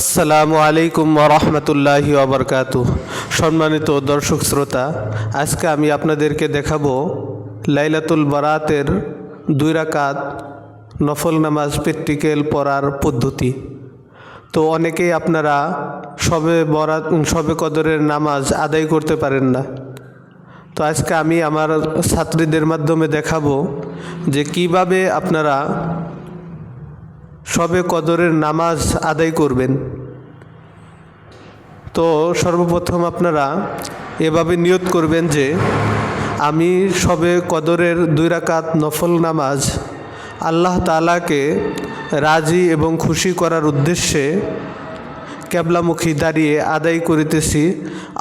আসসালামু আলাইকুম ওয়া রাহমাতুল্লাহি ওয়া বারাকাতুহু। সম্মানিত দর্শক শ্রোতা, আজকে আমি আপনাদেরকে দেখাবো লাইলাতুল বারাতের 2 রাকাত নফল নামাজ প্র্যাকটিক্যাল পড়ার পদ্ধতি। তো অনেকেই আপনারা শবে কদরের নামাজ আদায় করতে পারেন না। তো আজকে আমি আমার ছাত্রীদের মাধ্যমে দেখাবো যে কিভাবে আপনারা শবে কদরের নামাজ আদায় করবেন। তো সর্বপ্রথম আপনারা এভাবে নিয়ত করবেন যে আমি শবে কদরের 2 রাকাত নফল নামাজ আল্লাহ তাআলাকে রাজি এবং খুশি করার উদ্দেশ্যে কিবলামুখী দাঁড়িয়ে আদায় করিতেছি।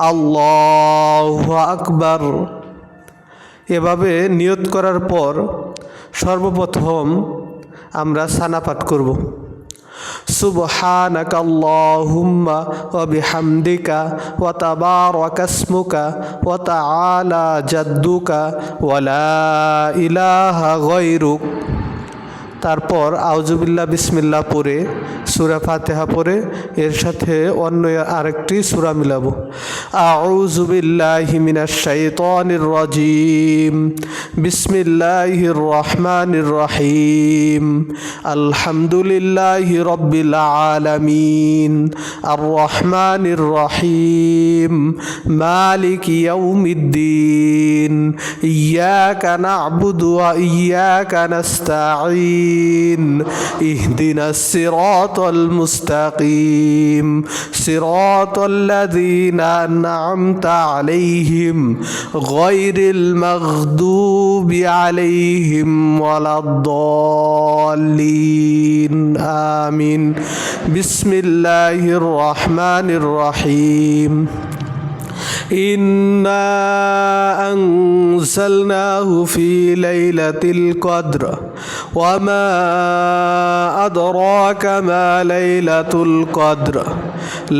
আল্লাহু আকবার। এভাবে নিয়ত করার পর সর্বপ্রথম আমরা সানা পাঠ করব। সুবহানাকা আল্লাহুম্মা ওয়া বিহামদিকা ওয়া তাবারাকা ইসমুকা ওয়া তাআলা জাদ্দুকা ওয়া লা ইলাহা গায়রুক। তারপর আউযুবিল্লাহ বিসমিল্লাহ পড়ে সূরা ফাতিহা পড়ে এর সাথে অন্য আরেকটি সূরা মিলাবো। আউযু বিল্লাহি মিনাশ শাইতানির রাজিম। বিসমিল্লাহির রহমানির রহিম। আলহামদুলিল্লাহি রাব্বিল আলামিন আর রহমানির রহিম মালিকি ইয়াউমিদ্দিন ইয়্যাকা না'বুদু ওয়া ইয়্যাকা নাস্তাঈন اهدنا الصراط المستقيم صراط الذين أنعمت عليهم غير المغضوب عليهم ولا الضالين آمين بسم الله الرحمن الرحيم إنا أنزلناه في ليلة القدر وما أدراك ما ليلة القدر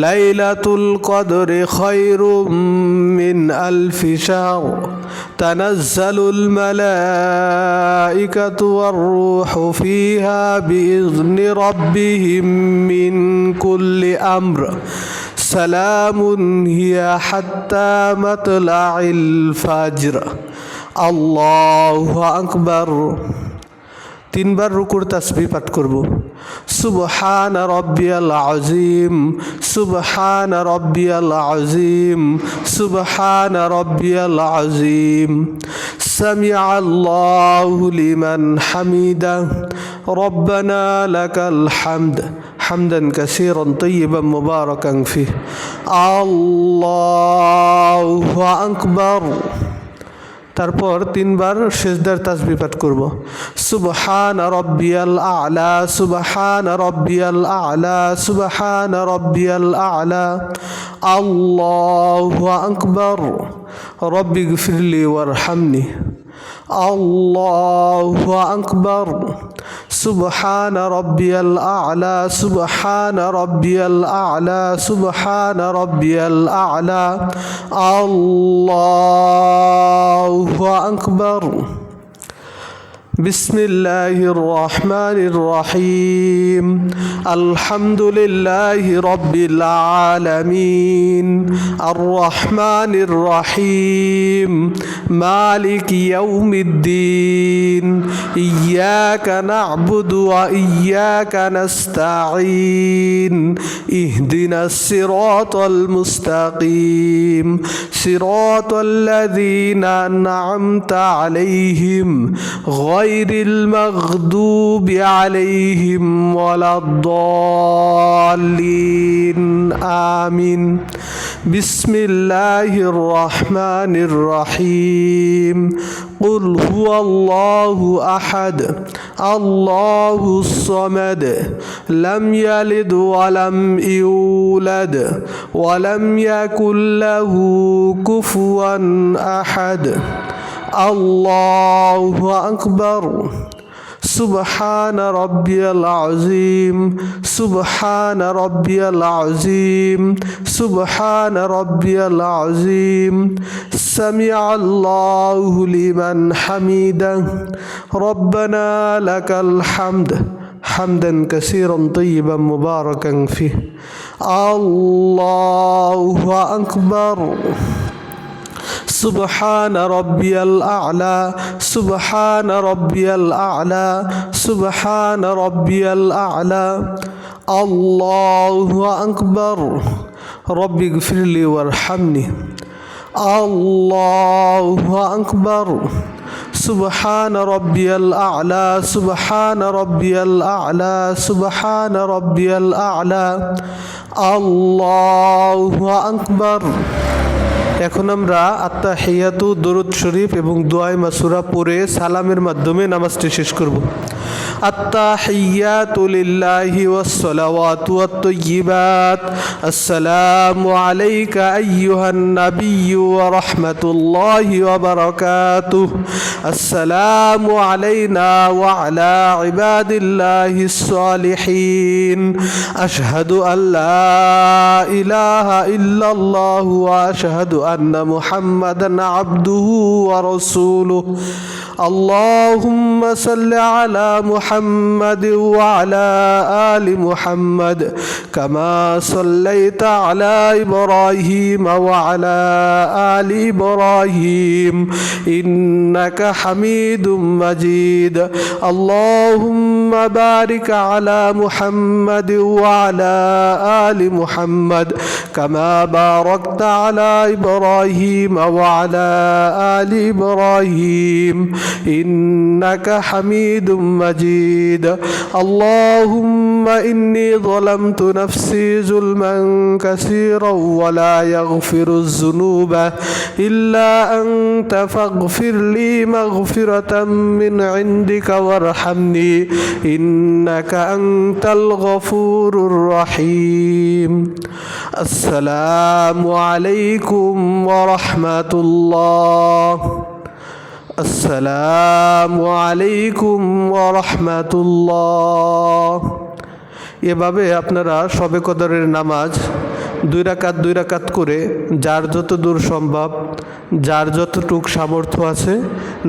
ليلة القدر خير من 1000 شهر تنزل الملائكة والروح فيها بإذن ربهم من كل أمر سلام هي حتى مطلع الفجر الله أكبر। 3 বার রুকুর তাসবিহ পাঠ করব। সুবহানা রাব্বিয়াল আযীম সুবহানা রাব্বিয়াল আযীম সুবহানা রাব্বিয়াল আযীম। সামিআল্লাহু লিমান হামিদা রব্বানা লাকাল হামদ হামদান কাসীরান তাইয়িবান মুবারাকান ফিহি। আল্লাহু আকবার। তারপর 3 বার সিজদার তাসবিহ পাঠ করব। সুবহানা রাব্বিয়াল আ'লা সুবহানা রাব্বিয়াল আ'লা সুবহানা রাব্বিয়াল আ'লা। আল্লাহু আকবার। রব্বিগফিরলি ওয়ারহামনি। আল্লাহু আকবার। সুবহানা রাব্বিয়াল আ'লা সুবহানা রাব্বিয়াল আ'লা সুবহানা রাব্বিয়াল আ'লা। আল্লাহু আকবার। بسم الله الرحمن الرحيم الحمد لله رب العالمين الرحمن الرحيم مالك يوم الدين إياك نعبد وإياك نستعين اهدنا الصراط المستقيم صراط الذين أنعمت عليهم غير المغضوب عليهم ولا الضالين آمين بسم الله الرحمن الرحيم قل هو الله أحد الله الصمد لم يلد ولم يولد ولم يكن له كفوا أحد الله أكبر سبحان ربي العظيم سبحان ربي العظيم سبحان ربي العظيم سمع الله لمن حمده ربنا لك الحمد حمدا كثيرا طيبا مباركا فيه. الله أكبر. سبحان ربي الأعلى سبحان ربي الأعلى سبحان ربي الأعلى. الله أكبر. رب اغفر لي وارحمني. الله أكبر. سبحان ربي الأعلى سبحان ربي الأعلى سبحان ربي الأعلى. الله أكبر. এখন আমরা আত্তাহিয়াতু, দরুদ শরীফ এবং দোয়ায়ে মাসুরা পড়ে সালামের মাধ্যমে নামাজটি শেষ করব। আত্তাহিয়াতু লিল্লাহি ওয়াসসালাওয়াতু ওয়াত-তাইয়্যিবাত। আসসালামু আলাইকা আইয়ুহান নাবিয়্যু ওয়া রাহমাতুল্লাহি ওয়া বারাকাতুহু। আসসালামু আলাইনা ওয়া আলা ইবাদিল্লাহিস সালিহিন। আশহাদু আল্লা ইলাহা ইল্লাল্লাহু ওয়া আশহাদু أن محمدا عبده ورسوله. اللهم صل على محمد وعلى آل محمد كما صليت على إبراهيم وعلى آل إبراهيم إنك حميد مجيد. اللهم بارك على محمد وعلى آل محمد كما باركت على إبراهيم وعلى آل إبراهيم إنك حميد مجيد. اللهم إني ظلمت نفسي ظلما كثيرا ولا يغفر الذنوب إلا أنت فاغفر لي مغفرة من عندك وارحمني إنك أنت الغفور الرحيم. السلام عليكم ورحمة الله. আসসালামু আলাইকুম ওয়া রাহমাতুল্লাহ। এভাবে আপনারা শবে কদরের নামাজ 2 রাকাত করে যার যত দূর সম্ভব, যার যতটুক সামর্থ্য আছে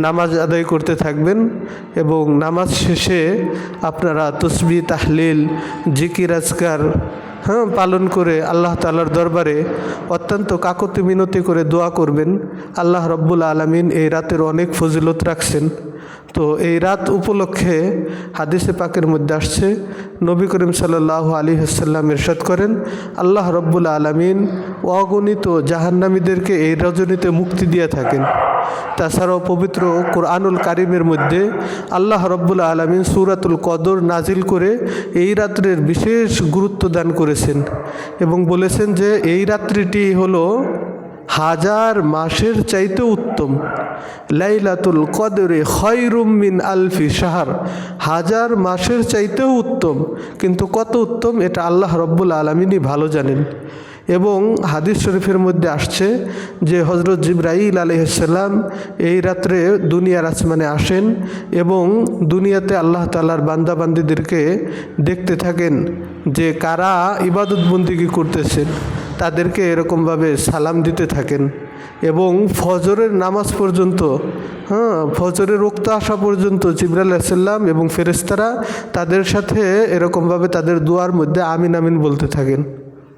নামাজ আদায় করতে থাকবেন এবং নামাজ শেষে আপনারা তাসবিহ, তাহলিল, জিকির, আজকার পালন করে আল্লাহ তাআলার দরবারে অত্যন্ত কাকুতি মিনতি করে দোয়া করবেন। আল্লাহ রব্বুল আলামিন এই রাতের অনেক ফজিলত রাখছেন। তো এই রাত উপলক্ষে হাদিসে পাকের মধ্যে আসছে, নবী করিম সাল্লাল্লাহু আলাইহি ওয়াসাল্লাম ইরশাদ করেন, আল্লাহ রব্বুল আলামিন অগণিত জাহান্নামীদেরকে এই রজনীতে মুক্তি দিয়ে থাকেন। তাছাড়াও পবিত্র কোরআনুল কারিমের মধ্যে আল্লাহ রব্বুল আলামিন সূরাতুল কদর নাজিল করে এই রাত্রের বিশেষ গুরুত্ব দান করেছেন এবং বলেছেন যে এই রাত্রিটি হলো 1000 মাসের চাইতে উত্তম। লাইলাতুল কদরে খায়রুম মিন আলফি শাহর, 1000 মাসের চাইতেও উত্তম। কিন্তু কত উত্তম এটা আল্লাহ রব্বুল আলামিনই ভালো জানেন। এবং হাদিস শরীফের মধ্যে আসছে যে হযরত জিবরাইল আলাইহিস সালাম এই রাত্রে দুনিয়ার আসমানে আসেন এবং দুনিয়াতে আল্লাহ তাআলার বান্দা বান্দীদেরকে দেখতে থাকেন যে কারা ইবাদত বন্দেগী করতেছেন, তাদেরকে এরকমভাবে সালাম দিতে থাকেন এবং ফজরের নামাজ পর্যন্ত, ফজরের ওক্ত আসা পর্যন্ত জিবরাইল আলাইহিস সালাম এবং ফেরেশতারা তাদের সাথে এরকমভাবে তাদের দোয়ার মধ্যে আমিন আমিন বলতে থাকেন।